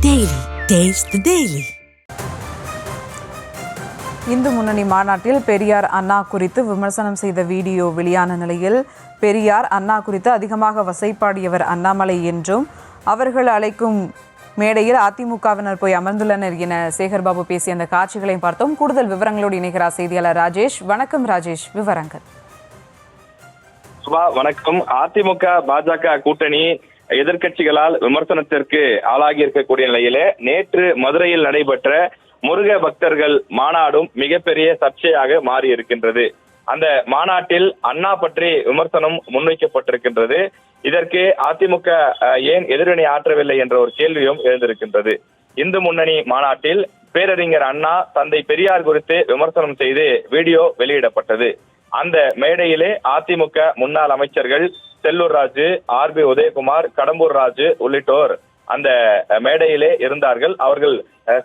Daily. Taste the Daily. Hindu முன்னணி மாநாட்டில் பெரியார் அண்ணா குறித்து விமர்சனம் செய்த வீடியோ வெளியான நிலையில் பெரியார் அண்ணா குறித்து அதிகமாக வசைப்பாடியவர் அண்ணாமலை என்றும் அவர்கள் அழைக்கும் மேடையில் அதிமுகவினர் போய் அமர்ந்துள்ளனர் என சேகர்பாபு பேசிய அந்த காட்சிகளையும் பார்த்தோம். கூடுதல் விவரங்களோடு இணைகிறார் செய்தியாளர் ராஜேஷ். வணக்கம் ராஜேஷ், விவரங்கள். வணக்கம். அதிமுக பாஜக கூட்டணி எதிர்க்கட்சிகளால் விமர்சனத்திற்கு ஆளாகி இருக்கக்கூடிய நிலையிலே நேற்று மதுரையில் நடைபெற்ற முருக பக்தர்கள் மாநாடும் மிகப்பெரிய சர்ச்சையாக மாறி இருக்கின்றது. அந்த மாநாட்டில் அண்ணா பற்றி விமர்சனம் முன்வைக்கப்பட்டிருக்கின்றது. இதற்கு அதிமுக ஏன் எதிர்வினை ஆற்றவில்லை என்ற ஒரு கேள்வியும் எழுந்திருக்கின்றது. இந்து முன்னணி மாநாட்டில் பேரறிஞர் அண்ணா தந்தை பெரியார் குறித்து விமர்சனம் செய்து வீடியோ வெளியிடப்பட்டது. அந்த மேடையிலே அதிமுக முன்னாள் அமைச்சர்கள் செல்லூர் ராஜு, ஆர்பி உதயகுமார், கடம்பூர் ராஜு உள்ளிட்டோர் அந்த மேடையிலே இருந்தார்கள். அவர்கள்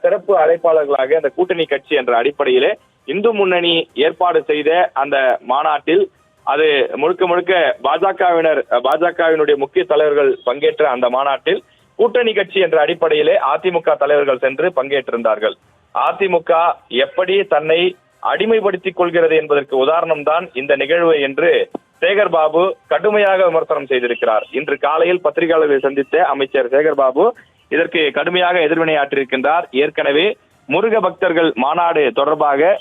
சிறப்பு அழைப்பாளர்களாக அந்த கூட்டணி கட்சி என்ற அடிப்படையிலே இந்து முன்னணி ஏற்பாடு செய்த அந்த மாநாட்டில் அது முழுக்க பாஜகவினுடைய முக்கிய தலைவர்கள் பங்கேற்ற அந்த மாநாட்டில் கூட்டணி கட்சி என்ற அடிப்படையிலே அதிமுக தலைவர்கள் சென்று பங்கேற்றிருந்தார்கள். அதிமுக எப்படி தன்னை அடிமைப்படுத்திக் கொள்கிறது என்பதற்கு உதாரணம் தான் இந்த நிகழ்வு என்று சேகர்பாபு கடுமையாக விமர்சனம் செய்திருக்கிறார். இன்று காலையில் பத்திரிகையாளர்களை சந்தித்த அமைச்சர் சேகர்பாபு இதற்கு கடுமையாக எதிர்வினையாற்றியிருக்கின்றார். ஏற்கனவே முருக பக்தர்கள் மாநாடு தொடர்பாக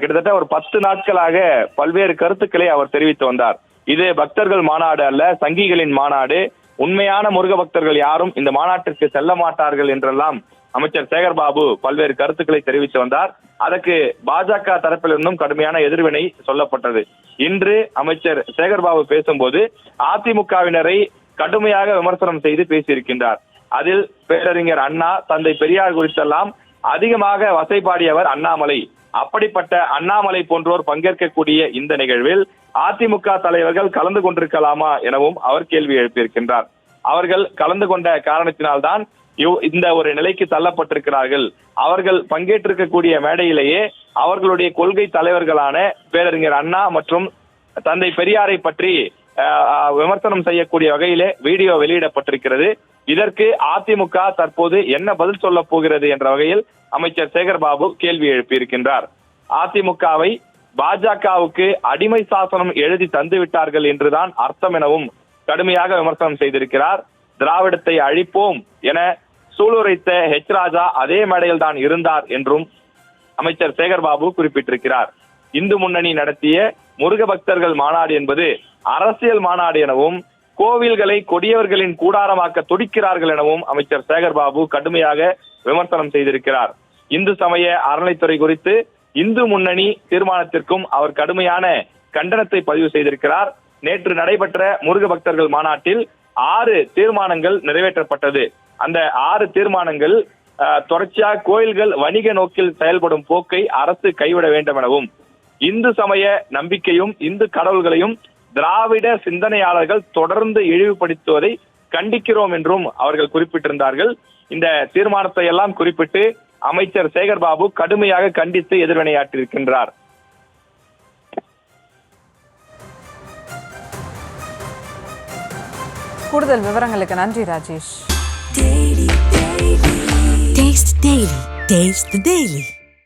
கிட்டத்தட்ட ஒரு 10 நாட்களாக பல்வேறு கருத்துக்களை அவர் தெரிவித்து வந்தார். இது பக்தர்கள் மாநாடு அல்ல, சங்கிகளின் மாநாடு. உண்மையான முருக பக்தர்கள் யாரும் இந்த மாநாட்டிற்கு செல்ல மாட்டார்கள் என்றெல்லாம் அமைச்சர் சேகர்பாபு பல்வேறு கருத்துக்களை தெரிவித்து வந்தார். அதற்கு பாஜக தரப்பிலிருந்தும் கடுமையான எதிர்வினை சொல்லப்பட்டது. இன்று அமைச்சர் சேகர்பாபு பேசும்போது அதிமுகவினரை கடுமையாக விமர்சனம் செய்து பேசியிருக்கின்றார். அதில் பேரறிஞர் அண்ணா, தந்தை பெரியார் குறித்தெல்லாம் அதிகமாக வசைபாடியவர் அண்ணாமலை. அப்படிப்பட்ட அண்ணாமலை போன்றோர் பங்கேற்கக்கூடிய இந்த நிகழ்வில் அதிமுக தலைவர்கள் கலந்து கொண்டிருக்கலாமா எனவும் அவர் கேள்வி எழுப்பியிருக்கின்றார். அவர்கள் கலந்து கொண்ட காரணத்தினால்தான் இந்த ஒரு நிலைக்கு தள்ளப்பட்டிருக்கிறார்கள். அவர்கள் பங்கேற்றிருக்கக்கூடிய மேடையிலேயே அவர்களுடைய கொள்கை தலைவர்களான பேரறிஞர் அண்ணா மற்றும் தந்தை பெரியாரை பற்றி விமர்சனம் செய்யக்கூடிய வகையிலே வீடியோ வெளியிடப்பட்டிருக்கிறது. இதற்கு அதிமுக தற்போது என்ன பதில் சொல்ல போகிறது என்ற வகையில் அமைச்சர் சேகர்பாபு கேள்வி எழுப்பியிருக்கின்றார். அதிமுகவை பாஜகவுக்கு அடிமை சாசனம் எழுதி தந்து விட்டார்கள் என்றுதான் அர்த்தம் எனவும் கடுமையாக விமர்சனம் செய்திருக்கிறார். திராவிடத்தை அழிப்போம் என சூளுரைத்த ஹெச் ராஜா அதே மேடையில் தான் இருந்தார் என்றும் அமைச்சர் சேகர்பாபு குறிப்பிட்டிருக்கிறார். இந்து முன்னணி நடத்திய முருக பக்தர்கள் மாநாடு என்பது அரசியல் மாநாடு எனவும் கோவில்களை கொடியவர்களின் கூடாரமாக்க துடிக்கிறார்கள் எனவும் அமைச்சர் சேகர்பாபு கடுமையாக விமர்சனம் செய்திருக்கிறார். இந்து சமய அறநிலைத்துறை குறித்து இந்து முன்னணி தீர்மானத்திற்கும் அவர் கடுமையான கண்டனத்தை பதிவு செய்திருக்கிறார். நேற்று நடைபெற்ற முருக பக்தர்கள் மாநாட்டில் 6 தீர்மானங்கள் நிறைவேற்றப்பட்டது. அந்த 6 தீர்மானங்கள் தொடர்ச்சியாக கோயில்கள் வணிக நோக்கில் செயல்படும் போக்கை அரசு கைவிட வேண்டும் எனவும் இந்து சமய நம்பிக்கையும் இந்து கடவுள்களையும் திராவிட சிந்தனையாளர்கள் தொடர்ந்து இழிவுபடுத்துவதை கண்டிக்கிறோம் என்றும் அவர்கள் குறிப்பிட்டிருந்தார்கள். இந்த தீர்மானத்தை எல்லாம் குறிப்பிட்டு அமைச்சர் சேகர்பாபு கடுமையாக கண்டித்து எதிர்வினையாற்றியிருக்கின்றார். கூடுதல் விவரங்களுக்கு நன்றி ராஜேஷ். Taste the Daily.